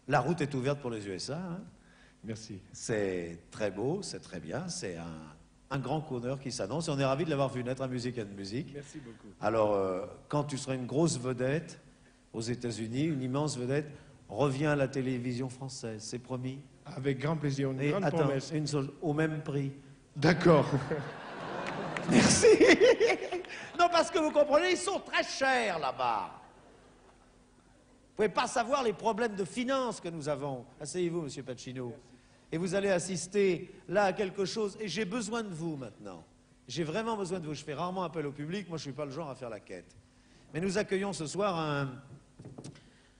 La route est ouverte pour les USA. Hein. Merci. C'est très beau, c'est très bien. C'est un grand honneur qui s'annonce. Et on est ravis de l'avoir vu naître à Musique and Music. Merci beaucoup. Alors, quand tu seras une grosse vedette aux États-Unis, une immense vedette, reviens à la télévision française, c'est promis. Avec grand plaisir, une Et grande attends, promesse. une seule, au même prix. D'accord. Merci. Non, parce que vous comprenez, ils sont très chers là-bas. Vous ne pouvez pas savoir les problèmes de finances que nous avons. Asseyez-vous, Monsieur Pacino. Et vous allez assister là à quelque chose. Et j'ai besoin de vous maintenant. J'ai vraiment besoin de vous. Je fais rarement appel au public. Moi, je ne suis pas le genre à faire la quête. Mais nous accueillons ce soir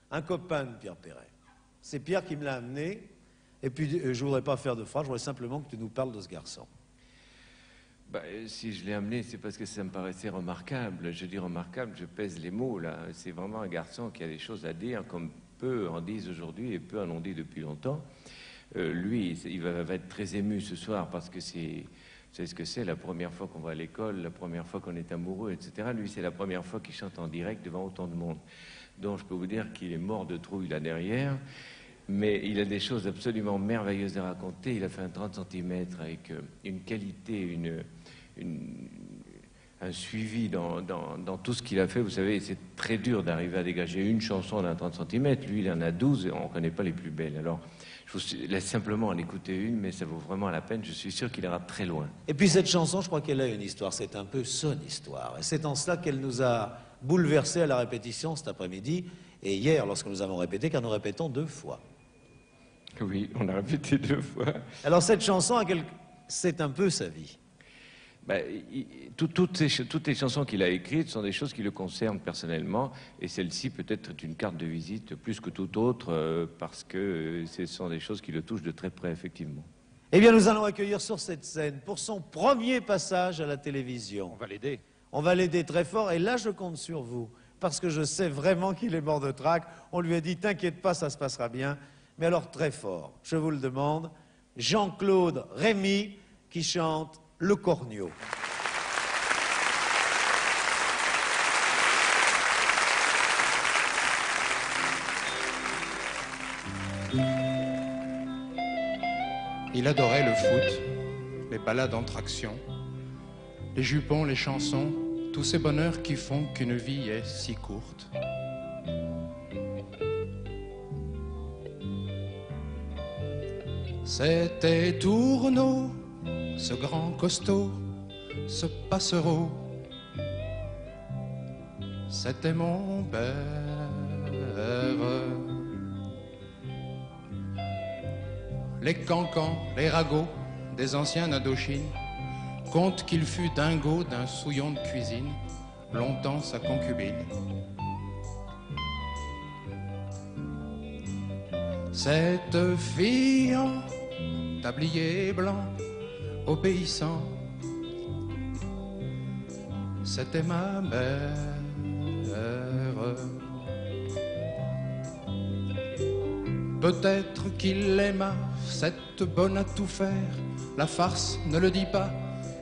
un copain de Pierre Perret. C'est Pierre qui me l'a amené. Et puis, je ne voudrais pas faire de phrase. Je voudrais simplement que tu nous parles de ce garçon. Bah, si je l'ai amené, c'est parce que ça me paraissait remarquable. Je dis remarquable, je pèse les mots, là. C'est vraiment un garçon qui a des choses à dire, comme peu en disent aujourd'hui et peu en ont dit depuis longtemps. Lui, il va être très ému ce soir parce que c'est ce que c'est, la première fois qu'on va à l'école, la première fois qu'on est amoureux, etc. Lui, c'est la première fois qu'il chante en direct devant autant de monde. Donc, je peux vous dire qu'il est mort de trouille là derrière. Mais il a des choses absolument merveilleuses à raconter. Il a fait un 30 cm avec une qualité, un suivi dans tout ce qu'il a fait. Vous savez, c'est très dur d'arriver à dégager une chanson d'un 30 cm. Lui, il en a 12 et on ne connaît pas les plus belles. Alors, je vous laisse simplement en écouter une, mais ça vaut vraiment la peine. Je suis sûr qu'il ira très loin. Et puis cette chanson, je crois qu'elle a une histoire. C'est un peu son histoire. Et c'est en cela qu'elle nous a bouleversés à la répétition cet après-midi. Et hier, lorsque nous avons répété, car nous répétons 2 fois. Oui, on a répété 2 fois. Alors cette chanson, c'est un peu sa vie. Ben, toutes les chansons qu'il a écrites sont des choses qui le concernent personnellement, et celle-ci peut-être est une carte de visite plus que toute autre, parce que ce sont des choses qui le touchent de très près, effectivement. Eh bien, nous allons accueillir sur cette scène, pour son premier passage à la télévision. On va l'aider. On va l'aider très fort, et là, je compte sur vous, parce que je sais vraiment qu'il est mort de trac. On lui a dit, t'inquiète pas, ça se passera bien. Mais alors très fort, je vous le demande, Jean-Claude Rémy qui chante Le Cornio. Il adorait le foot, les balades en traction, les jupons, les chansons, tous ces bonheurs qui font qu'une vie est si courte. C'était Tourneau, ce grand costaud, ce passereau. C'était mon père. Les cancans, les ragots des anciens d'Indochine comptent qu'il fut dingo d'un souillon de cuisine, longtemps sa concubine. Cette fille en tablier blanc, obéissant, c'était ma mère. Peut-être qu'il l'aima, cette bonne à tout faire, la farce ne le dit pas,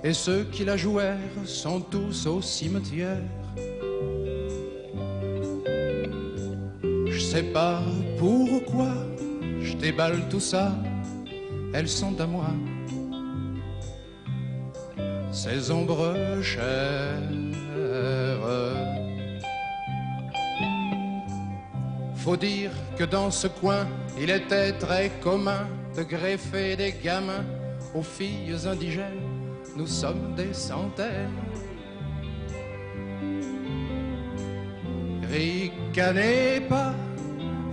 et ceux qui la jouèrent sont tous au cimetière. Je sais pas pourquoi je déballe tout ça, elles sont à moi, ces ombres chères. Faut dire que dans ce coin, il était très commun de greffer des gamins aux filles indigènes. Nous sommes des centaines. Ricanez pas,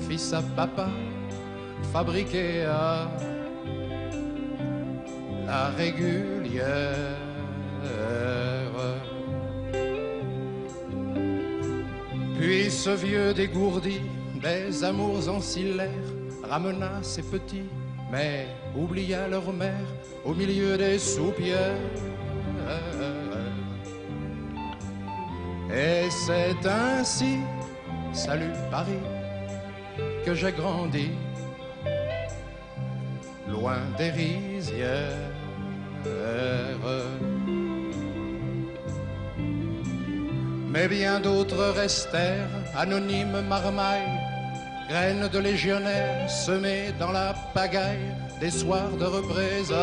fils à papa, fabriqué à la régulière. Puis ce vieux dégourdi des amours ancillaires ramena ses petits, mais oublia leur mère au milieu des soupières. Et c'est ainsi, salut Paris, que j'ai grandi, loin des rizières. Mais bien d'autres restèrent, anonymes marmailles, graines de légionnaires semées dans la pagaille des soirs de représailles.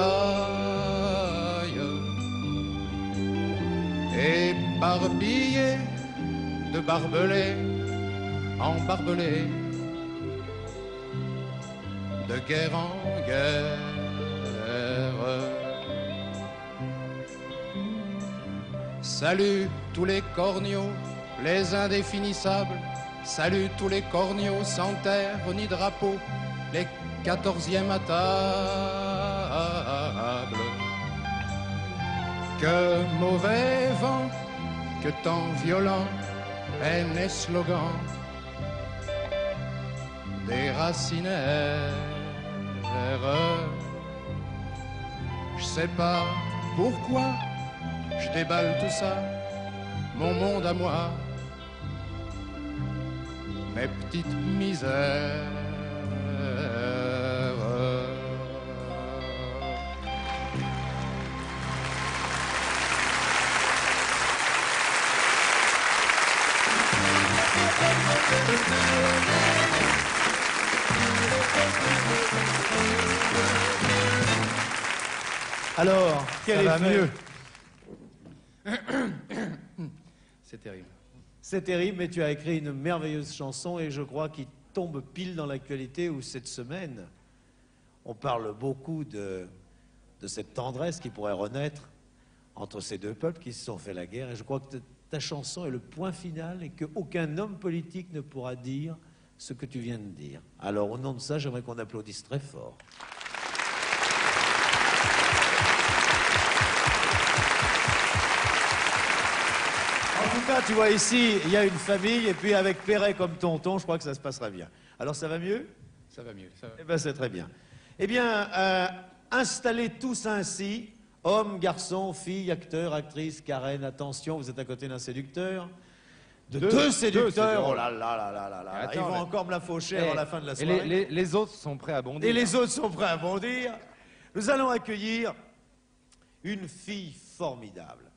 Éparpillées de barbelés en barbelés, de guerre en guerre. Salut tous les corneaux, les indéfinissables. Salut tous les corneaux sans terre ni drapeau, les 14e à table. Que mauvais vent, que temps violent, haine et slogan déracinèrent. Je sais pas pourquoi je déballe tout ça, mon monde à moi, mes petites misères. Alors, quel Ça va effet? mieux. C'est terrible. C'est terrible, mais tu as écrit une merveilleuse chanson et je crois qu'il tombe pile dans l'actualité où cette semaine, on parle beaucoup de cette tendresse qui pourrait renaître entre ces deux peuples qui se sont fait la guerre. Et je crois que ta chanson est le point final et qu'aucun homme politique ne pourra dire ce que tu viens de dire. Alors, au nom de ça, j'aimerais qu'on applaudisse très fort. En tout cas, tu vois ici, il y a une famille, et puis avec Perret comme tonton, je crois que ça se passera bien. Alors, ça va mieux? Ça va mieux. Ça va. Eh bien, c'est très bien. Eh bien, installez tous ainsi, hommes, garçons, filles, acteurs, actrices, Karen, attention, vous êtes à côté d'un séducteur. Deux séducteurs, oh là là là là là là. Attends, Ils vont mais- encore me la faucher avant la fin de la Et soirée. les autres sont prêts à bondir. Et les autres sont prêts à bondir. Nous allons accueillir une fille formidable.